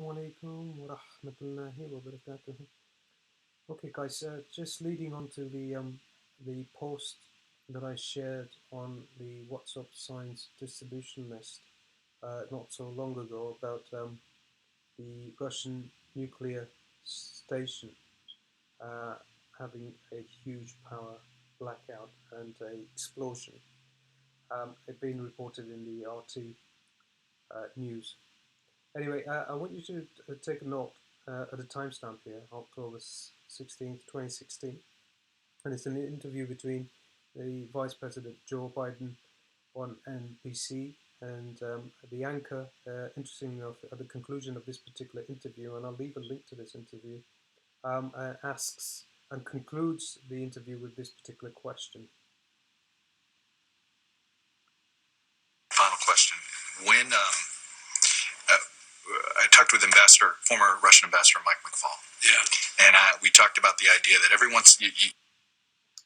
Alaikum wa rahmatullahi wa barakatuh. Okay, guys, just leading on to the post that I shared on the WhatsApp science distribution list not so long ago about the Russian nuclear station uh, having a huge power blackout and a explosion. It being reported in the RT news. Anyway, I want you to take a note at a timestamp here, October 16th, 2016. And it's an interview between the Vice President Joe Biden on NBC and the anchor, interestingly enough, at the conclusion of this particular interview, and I'll leave a link to this interview, asks and concludes the interview with this particular question. Final question. When I talked with former Russian ambassador Mike McFaul. Yeah. And we talked about the idea that every once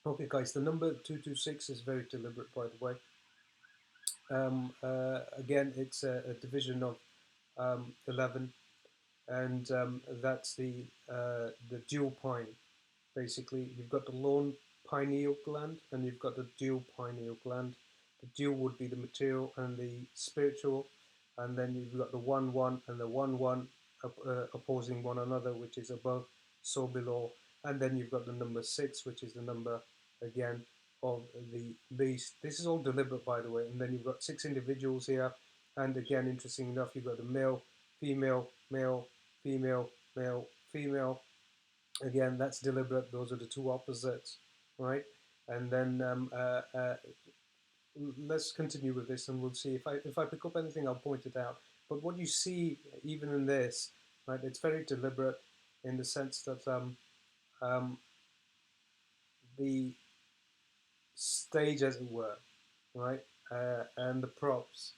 Okay, guys, the number 226 is very deliberate, by the way. Again, it's a division of 11, and that's the dual pine. Basically, you've got the lone pineal gland, and you've got the dual pineal gland. The dual would be the material and the spiritual, and then you've got the 1-1 and the 1-1 opposing one another, which is above, so below, and then you've got the number 6, which is the number again of the beast. This is all deliberate, by the way, and then you've got 6 individuals here, and again, interesting enough, you've got the male, female, male, female, male, female. Again, that's deliberate. Those are the two opposites, right? And then let's continue with this, and we'll see if I pick up anything, I'll point it out. But what you see, even in this, right, it's very deliberate in the sense that the stage, as it were, right, and the props,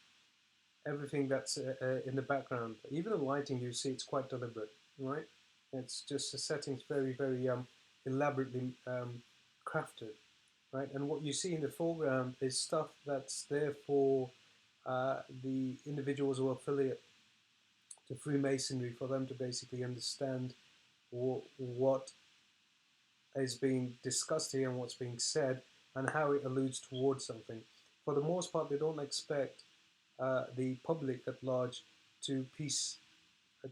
everything that's in the background, even the lighting, you see, it's quite deliberate, right? It's just the settings very, very elaborately crafted, right? And what you see in the foreground is stuff that's there for the individuals who are affiliate to Freemasonry, for them to basically understand what is being discussed here and what's being said and how it alludes towards something. For the most part, they don't expect the public at large to piece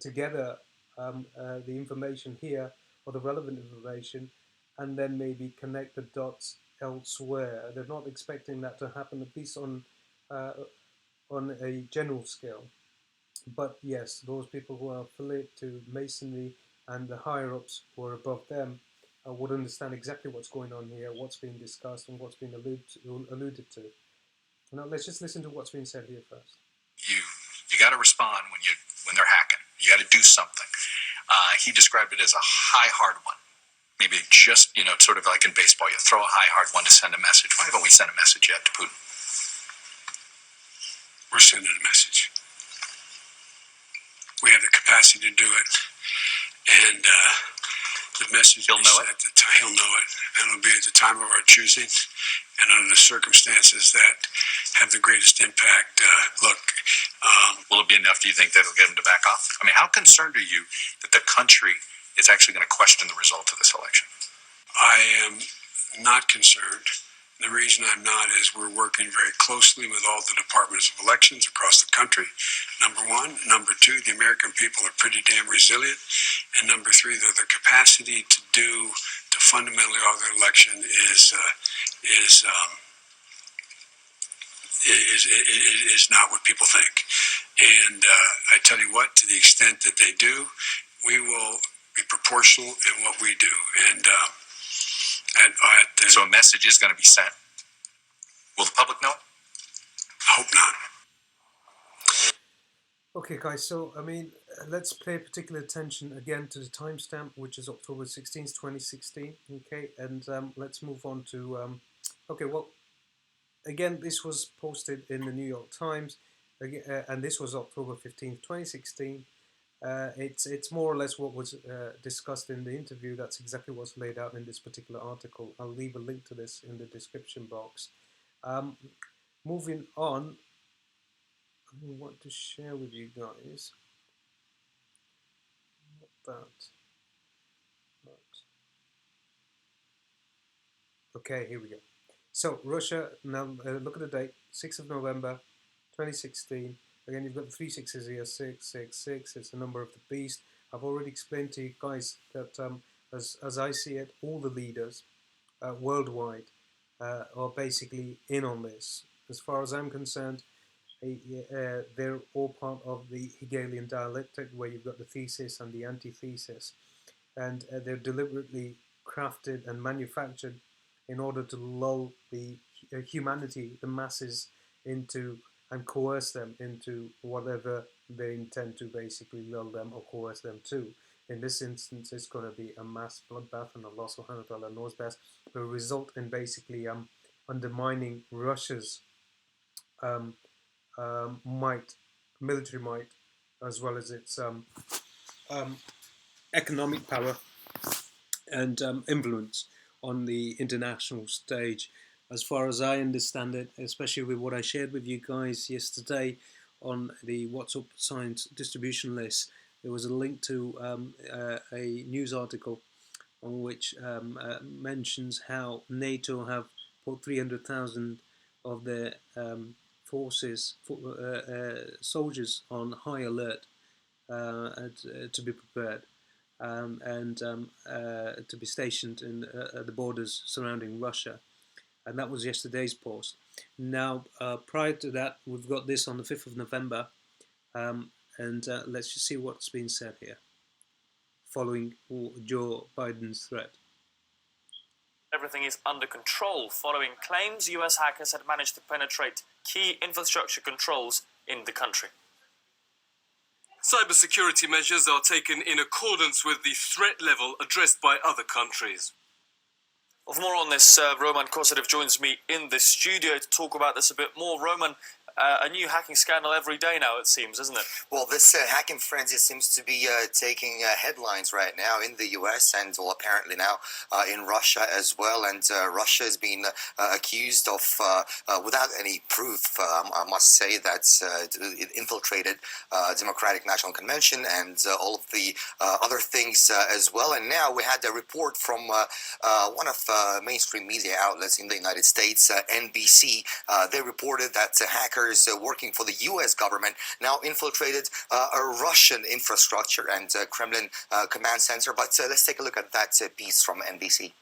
together the information here or the relevant information and then maybe connect the dots elsewhere. They're not expecting that to happen, at least on a general scale. But yes, those people who are affiliated to Masonry and the higher ups who are above them would understand exactly what's going on here, what's being discussed, and what's being alluded to. Now, let's just listen to what's being said here first. You got to respond when they're hacking. You got to do something. He described it as a high hard one. Maybe just sort of like in baseball, you throw a high hard one to send a message. Why haven't we sent a message yet to Putin? We're sending a message. We have the capacity to do it, and the message he'll know it. He'll know it, and it'll be at the time of our choosing, and under the circumstances that have the greatest impact. Will it be enough? Do you think that'll get him to back off? I mean, how concerned are you that the country is actually going to question the result of this election? I am not concerned. The reason I'm not is we're working very closely with all the departments of elections across the country. Number one. Number two, the American people are pretty damn resilient. And number three, the capacity to fundamentally alter the election is not what people think. And I tell you what, to the extent that they do, we will be proportional in what we do. And so a message is going to be sent. Will the public know it? I hope not. Okay, guys, so, I mean, let's pay particular attention again to the timestamp, which is October 16th, 2016, okay? And let's move on to, okay, well, again, this was posted in the New York Times, and this was October 15th, 2016. It's more or less what was discussed in the interview. That's exactly what's laid out in this particular article. I'll leave a link to this in the description box. Moving on, I want to share with you guys that. Right. Okay, here we go. So Russia, now look at the date, 6th of November 2016. Again, you've got the three sixes here, 666. It's the number of the beast. I've already explained to you guys that as I see it, all the leaders worldwide are basically in on this. As far as I'm concerned, they're all part of the Hegelian dialectic, where you've got the thesis and the antithesis, and they're deliberately crafted and manufactured in order to lull the humanity, the masses, into and coerce them into whatever they intend to basically lull them or coerce them to. In this instance, it's going to be a mass bloodbath, and Allah subhanahu wa ta'ala knows best, will result in basically undermining Russia's um, might, military might, as well as its um, economic power and influence on the international stage. As far as I understand it, especially with what I shared with you guys yesterday on the What's Up Science distribution list, there was a link to a news article on which mentions how NATO have put 300,000 of their forces, soldiers on high alert to be prepared and to be stationed in the borders surrounding Russia. And that was yesterday's post. Now, prior to that, we've got this on the 5th of November, and let's just see what's been said here, following Joe Biden's threat. Everything is under control following claims US hackers had managed to penetrate key infrastructure controls in the country. Cybersecurity measures are taken in accordance with the threat level addressed by other countries. Well, for more on this, Roman Kosarev joins me in the studio to talk about this a bit more. Roman, a new hacking scandal every day now, it seems, isn't it? Well, this hacking frenzy seems to be taking headlines right now in the U.S. and, well, apparently now in Russia as well. And Russia is being accused of, without any proof, I must say, that it infiltrated Democratic National Convention and all of the other things as well. And now we had a report from one of mainstream media outlets in the United States, NBC. They reported that hackers working for the U.S. government now infiltrated a Russian infrastructure and Kremlin command center. But let's take a look at that piece from NBC.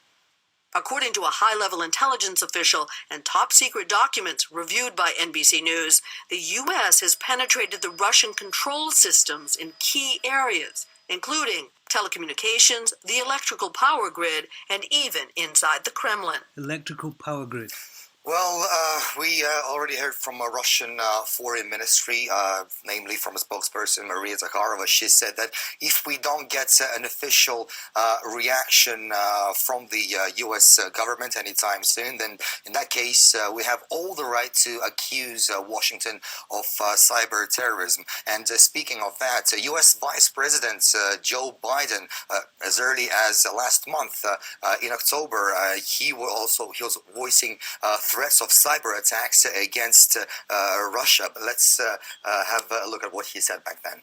According to a high-level intelligence official and top-secret documents reviewed by NBC News, the U.S. has penetrated the Russian control systems in key areas, including telecommunications, the electrical power grid, and even inside the Kremlin. Electrical power grid. Well, we already heard from a Russian foreign ministry, namely from a spokesperson, Maria Zakharova. She said that if we don't get an official reaction from the U.S. government anytime soon, then in that case, we have all the right to accuse Washington of cyber terrorism. And speaking of that, U.S. Vice President Joe Biden, as early as last month in October, he was voicing threats of cyber attacks against Russia. But let's have a look at what he said back then.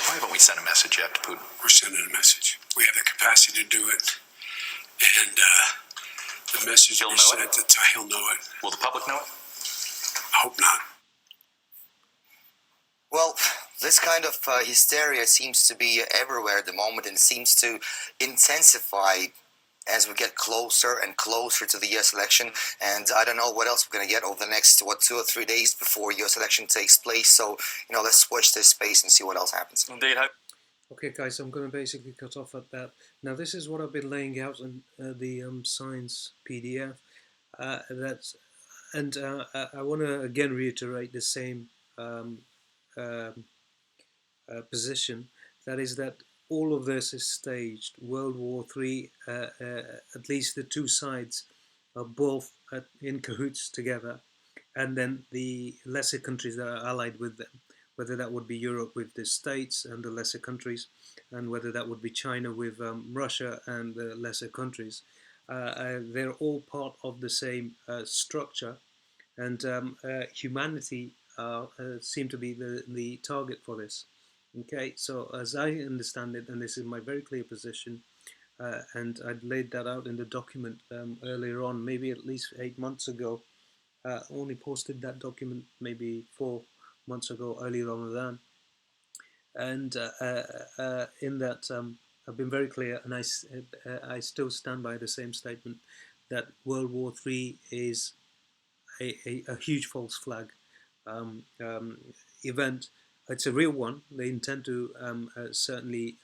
Why haven't we sent a message yet to Putin? We're sending a message. We have the capacity to do it. And the message He'll we know sent, it? he'll know it. Will the public know it? I hope not. Well, this kind of hysteria seems to be everywhere at the moment and seems to intensify as we get closer and closer to the U.S. election. And I don't know what else we're going to get over the next, 2 or 3 days before U.S. election takes place. So, let's watch this space and see what else happens. Indeed. Okay, guys, I'm going to basically cut off at that. Now, this is what I've been laying out in the science PDF. I want to again reiterate the same position. That is that all of this is staged. World War III, at least the two sides are both in cahoots together, and then the lesser countries that are allied with them, whether that would be Europe with the States and the lesser countries, and whether that would be China with Russia and the lesser countries. They're all part of the same structure, and humanity seem to be the target for this. Okay, so as I understand it, and this is my very clear position, and I'd laid that out in the document earlier on, maybe at least 8 months ago. Only posted that document maybe 4 months ago, early Ramadan, and in that I've been very clear, and I still stand by the same statement that World War III is a huge false flag event. It's a real one. They intend to certainly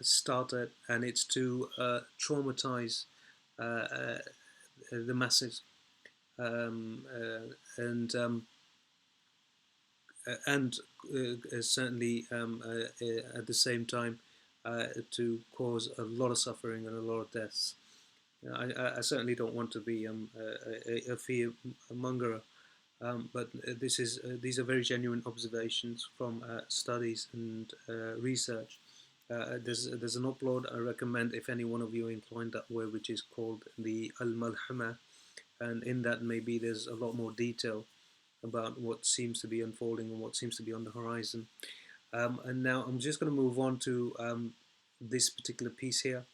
start it, and it's to traumatize the masses and and certainly at the same time to cause a lot of suffering and a lot of deaths. I certainly don't want to be a fear monger, but these are very genuine observations from studies and research. There's an upload I recommend if any one of you are inclined that way, which is called the Al-Malhama, and in that maybe there's a lot more detail about what seems to be unfolding and what seems to be on the horizon. And now I'm just going to move on to this particular piece here.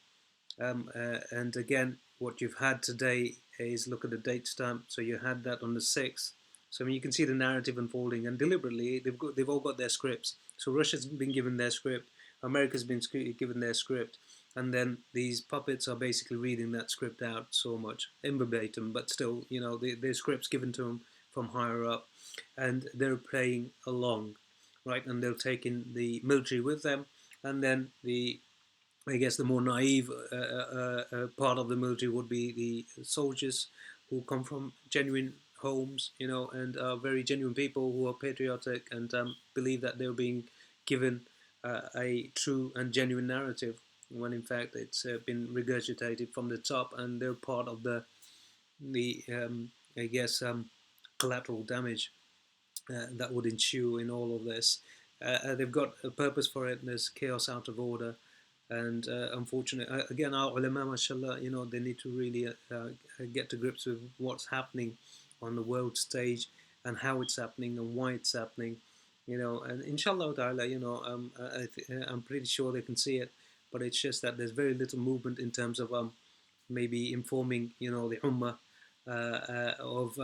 And again, what you've had today is look at the date stamp. So you had that on the 6th. So I mean, you can see the narrative unfolding, and deliberately they've all got their scripts. So Russia's been given their script, America's been given their script, and then these puppets are basically reading that script out so much in verbatim, but still, you know, their scripts given to them from higher up, and they're playing along, right? And they'll take in the military with them, and then the I guess the more naive part of the military would be the soldiers who come from genuine homes, you know, and are very genuine people who are patriotic and believe that they're being given a true and genuine narrative, when in fact it's been regurgitated from the top, and they're part of the I guess collateral damage that would ensue in all of this. They've got a purpose for it. There's chaos out of order, and unfortunately, again, our ulama, mashallah, you know, they need to really get to grips with what's happening on the world stage and how it's happening and why it's happening, you know. And inshallah ta'ala, you know, I'm pretty sure they can see it, but it's just that there's very little movement in terms of maybe informing, you know, the ummah of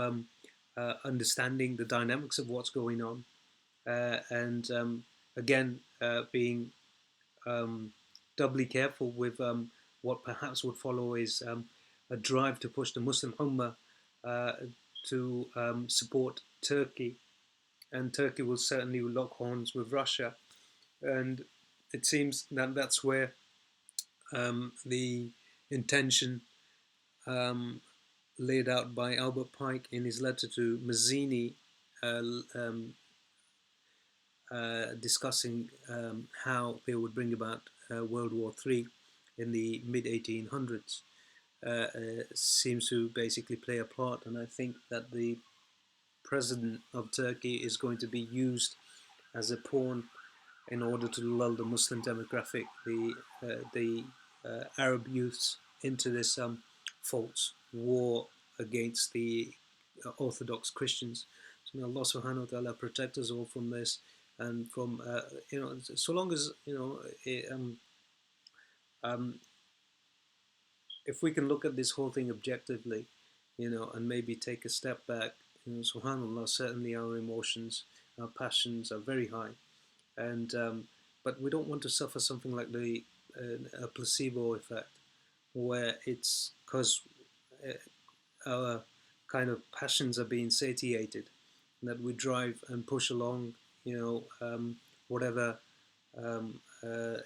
understanding the dynamics of what's going on, and again, being um, doubly careful with what perhaps would follow is a drive to push the Muslim Ummah uh, to support Turkey, and Turkey will certainly lock horns with Russia, and it seems that that's where the intention um, laid out by Albert Pike in his letter to Mazzini, uh, um, discussing how they would bring about World War III in the mid 1800s, seems to basically play a part. And I think that the president of Turkey is going to be used as a pawn in order to lull the Muslim demographic, the Arab youths, into this false war against the Orthodox Christians. So may Allah Subhanahu wa Taala protect us all from this, and from you know, so long as you know, um, if we can look at this whole thing objectively, you know, and maybe take a step back, you know, Subhanallah, certainly our emotions, our passions are very high, and but we don't want to suffer something like the a placebo effect, where it's because our kind of passions are being satiated, that we drive and push along, you know, whatever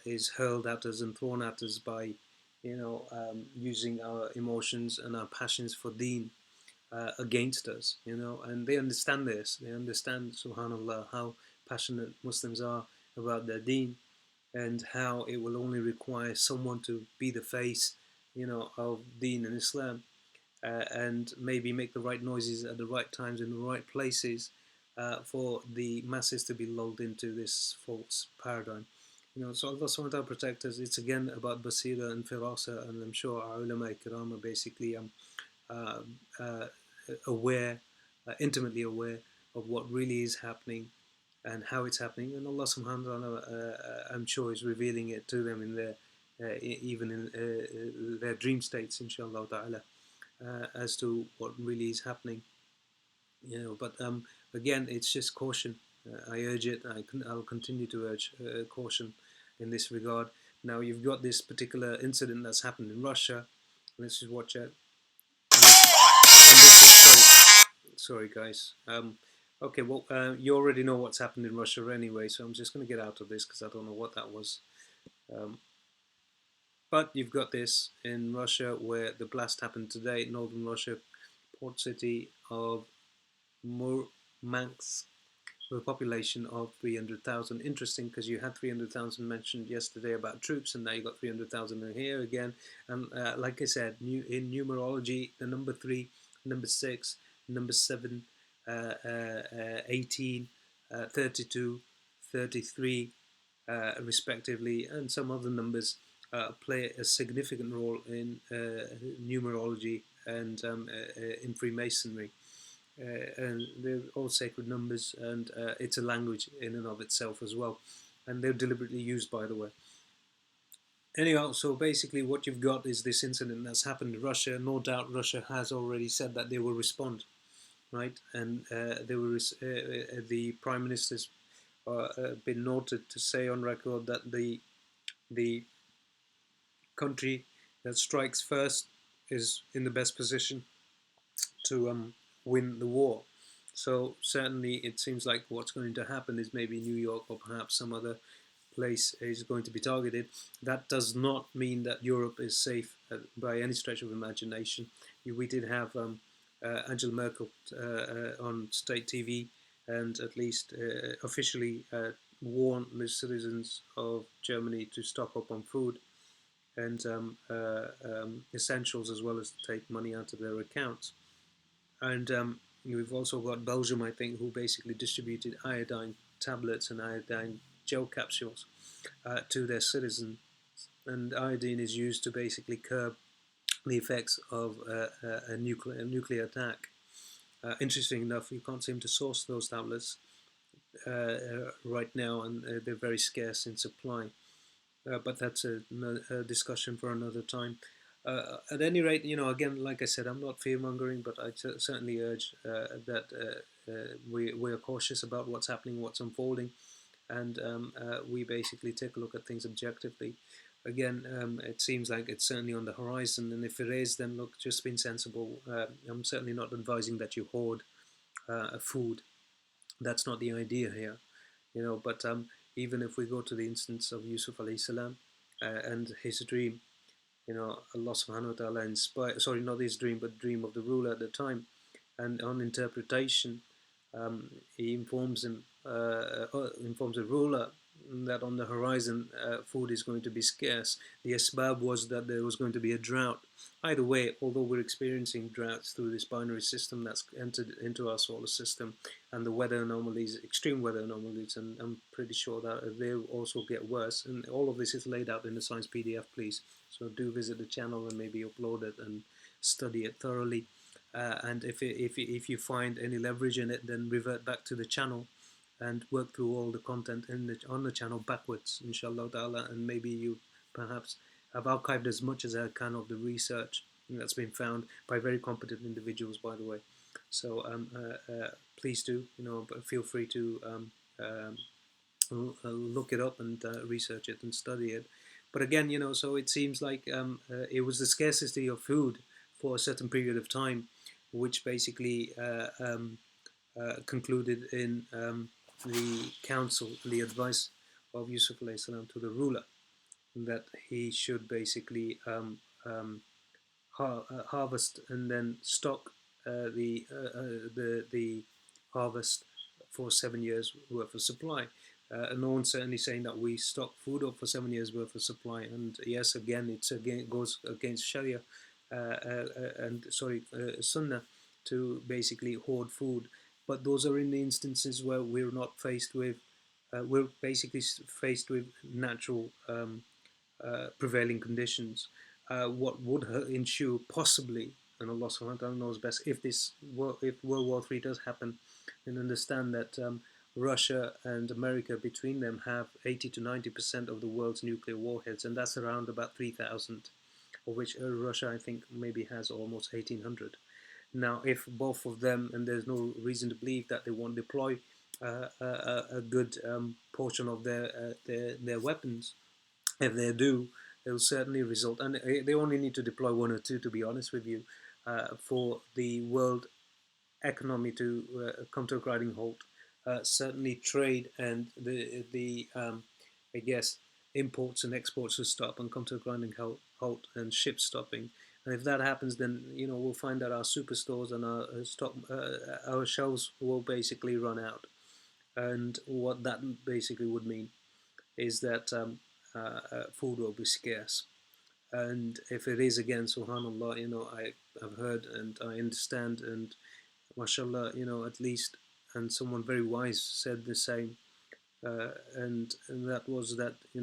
is hurled at us and thrown at us by, you know, using our emotions and our passions for deen against us, you know. And they understand this. They understand, subhanallah, how passionate Muslims are about their deen, and how it will only require someone to be the face, you know, of deen and Islam, and maybe make the right noises at the right times in the right places for the masses to be lulled into this false paradigm. You know, so Allah subhanahu wa ta'ala protect us. It's again about basira and firasa, and I'm sure our ulama kiram are basically uh, uh, aware, intimately aware of what really is happening, and how it's happening. And Allah subhanahu wa ta'ala, I'm sure, is revealing it to them in their even in their dream states, inshallah ta'ala, as to what really is happening. But again, it's just caution. I urge it. I'll continue to urge caution in this regard. Now you've got this particular incident that's happened in Russia. Let's just watch it. Sorry, guys. Okay, well, you already know what's happened in Russia anyway, so I'm just going to get out of this because I don't know what that was. But you've got this in Russia where the blast happened today, northern Russia, port city of Murmansk, with a population of 300,000. Interesting, because you had 300,000 mentioned yesterday about troops, and now you got 300,000 in here again. And like I said, in numerology, the number 3, number 6, number 7, 18, 32, 33, respectively, and some other numbers play a significant role in numerology and in Freemasonry. And they're all sacred numbers, and it's a language in and of itself as well, and they're deliberately used, by the way. Anyhow, so basically what you've got is this incident that's happened in Russia. No doubt Russia has already said that they will respond, right? And the prime minister's been noted to say on record that the country that strikes first is in the best position to win the war. So certainly it seems like what's going to happen is maybe New York or perhaps some other place is going to be targeted. That does not mean that Europe is safe by any stretch of imagination. We did have Angela Merkel on state TV and at least officially warn the citizens of Germany to stock up on food and essentials, as well as to take money out of their accounts. And we've also got Belgium, I think, who basically distributed iodine tablets and iodine gel capsules to their citizens. And iodine is used to basically curb the effects of a nuclear attack. Interesting enough, you can't seem to source those tablets right now, and they're very scarce in supply. But that's a discussion for another time. At any rate, again, like I said, I'm not fear-mongering, but I certainly urge that we are cautious about what's happening, what's unfolding, and we basically take a look at things objectively. Again, it seems like it's certainly on the horizon, and if it is, then look, just being sensible. I'm certainly not advising that you hoard food. That's not the idea here, but even if we go to the instance of Yusuf alayhi salam and his dream, Allah subhanahu wa ta'ala inspired, sorry, not his dream, but dream of the ruler at the time, and on interpretation, he informs the ruler that on the horizon food is going to be scarce. The asbab was that there was going to be a drought. Either way, although we're experiencing droughts through this binary system that's entered into our solar system, and the weather anomalies, extreme weather anomalies, and I'm pretty sure that they also get worse. And all of this is laid out in the science PDF, please. So do visit the channel and maybe upload it and study it thoroughly. And if you find any leverage in it, then revert back to the channel and work through all the content on the channel backwards, inshallah ta'ala, and maybe you perhaps have archived as much as I can of the research that's been found by very competent individuals, by the way. So please do, but feel free to look it up and research it and study it. But again, so it seems like it was the scarcity of food for a certain period of time, which basically concluded in the counsel, the advice of Yusuf alayhi salam to the ruler, that he should basically harvest and then stock the harvest for 7 years worth of supply. No one's certainly saying that we stock food up for 7 years worth of supply. And yes, again, it goes against Sharia and Sunnah to basically hoard food. But those are in the instances where we're not faced with, we're basically faced with natural prevailing conditions. What would ensue possibly, and Allah subhanahu wa ta'ala knows best, if World War III does happen, then understand that Russia and America between them have 80 to 90% of the world's nuclear warheads, and that's around about 3,000, of which Russia, I think, maybe has almost 1,800. Now, if both of them, and there's no reason to believe that they won't deploy a good portion of their weapons, if they do, it will certainly result, and they only need to deploy one or two, to be honest with you, for the world economy to come to a grinding halt. Certainly, trade and the I guess imports and exports will stop and come to a grinding halt, and ships stopping. And if that happens, then we'll find that our superstores and our shelves will basically run out. And what that basically would mean is that food will be scarce. And if it is again, subhanallah, I've heard and I understand, and mashallah, at least, and someone very wise said the same, and that was that, I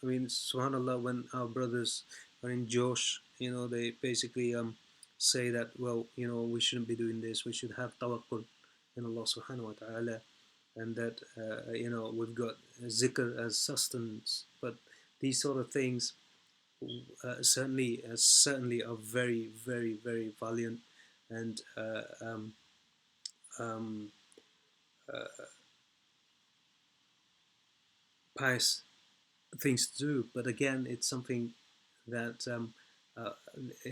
mean, subhanallah, when our brothers are in Josh, they basically say that, well, we shouldn't be doing this, we should have tawakkul in Allah subhanahu wa ta'ala, and that, we've got zikr as sustenance. But these sort of things certainly are very, very, very valiant and um, pious things to do. But again, it's something that uh,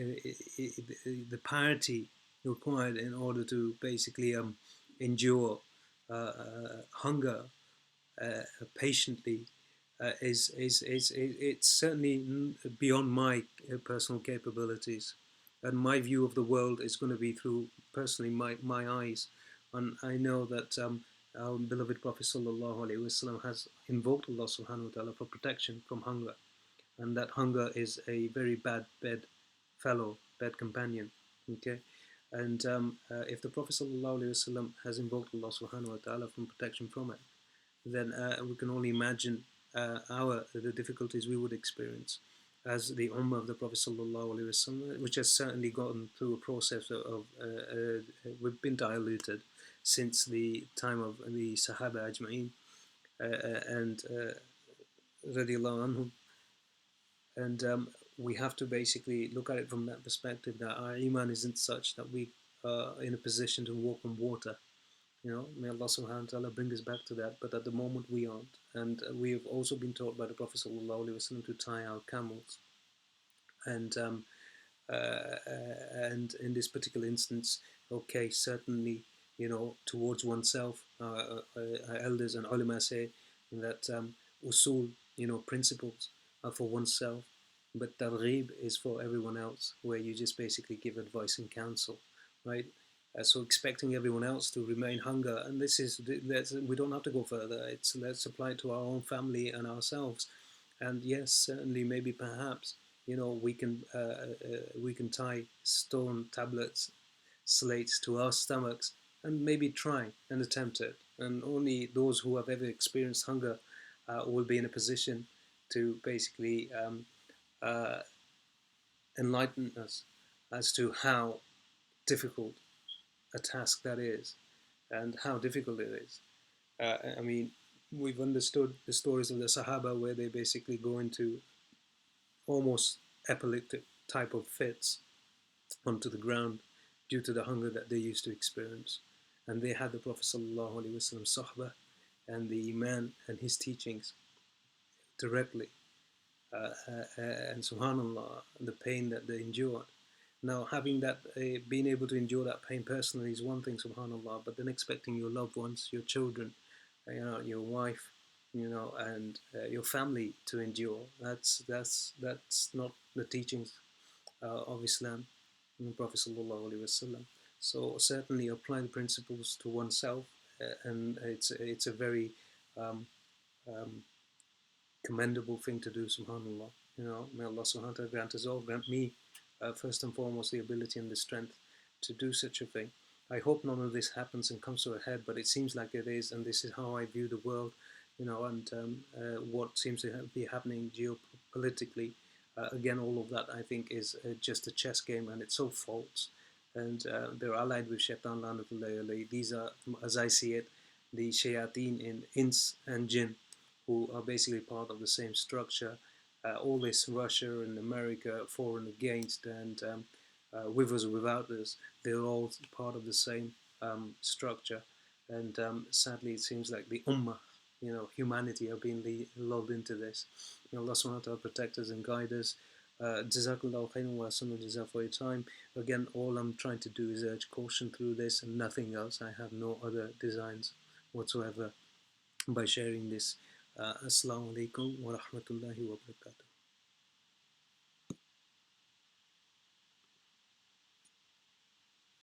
the piety required in order to basically endure hunger patiently is it's certainly beyond my personal capabilities, and my view of the world is going to be through personally my eyes, and I know that our beloved Prophet sallallahu alaihi wasallam has invoked Allah subhanahu wa taala for protection from hunger, and that hunger is a very bad companion. Okay, and if the Prophet sallallahu alaihi wasallam has invoked Allah subhanahu wa taala from protection from it, then we can only imagine the difficulties we would experience as the Ummah of the Prophet sallallahu alaihi wasallam, which has certainly gone through a process of we've been diluted since the time of the Sahaba Ajma'in and radiallahu anhum, and we have to basically look at it from that perspective, that our iman isn't such that we are in a position to walk on water. May Allah subhanahu wa ta'ala bring us back to that. But at the moment we aren't. And we have also been taught by the Prophet sallallahu alaihi wasallam to tie our camels. And in this particular instance, okay, certainly, towards oneself, our elders and ulama say that usul, principles are for oneself, but targhib is for everyone else, where you just basically give advice and counsel, right? So expecting everyone else to remain hunger, and we don't have to go further. Let's apply it to our own family and ourselves, and yes, certainly, maybe, perhaps, we can tie stone tablets, slates to our stomachs, and maybe try and attempt it. And only those who have ever experienced hunger will be in a position to basically uh, enlighten us as to how difficult a task that is, and how difficult it is. I mean, we've understood the stories of the Sahaba, where they basically go into almost epileptic type of fits onto the ground due to the hunger that they used to experience. And they had the Prophet sallallahu alaihi wasallam sahbah and the Iman and his teachings directly. And subhanallah, the pain that they endured. Now, having that, being able to endure that pain personally is one thing, subhanallah, but then expecting your loved ones, your children, your wife, and your family to endure, that's not the teachings of Islam and the Prophet sallallahu alaihi wasallam. So certainly apply the principles to oneself, and it's a very um, um, commendable thing to do, subhanallah. May Allah subhanahu wa ta'ala grant us all, grant me first and foremost the ability and the strength to do such a thing. I hope none of this happens and comes to a head, but it seems like it is, and this is how I view the world, and what seems to be happening geopolitically. Again, all of that, I think, is just a chess game, and it's so false. And they're allied with Shaitan, lanatullah alayhi. These are, as I see it, the shayateen in ins and jinn, who are basically part of the same structure. All this Russia and America for and against, and with us or without us, they're all part of the same structure. And sadly, it seems like the ummah, humanity, are being lulled into this. Allah subhanahu wa ta'ala protect us and guide us. Jazakallahu khairan wa jaza for your time. Again, all I'm trying to do is urge caution through this and nothing else. I have no other designs whatsoever by sharing this. Assalamu alaikum wa rahmatullahi wa barakatuh.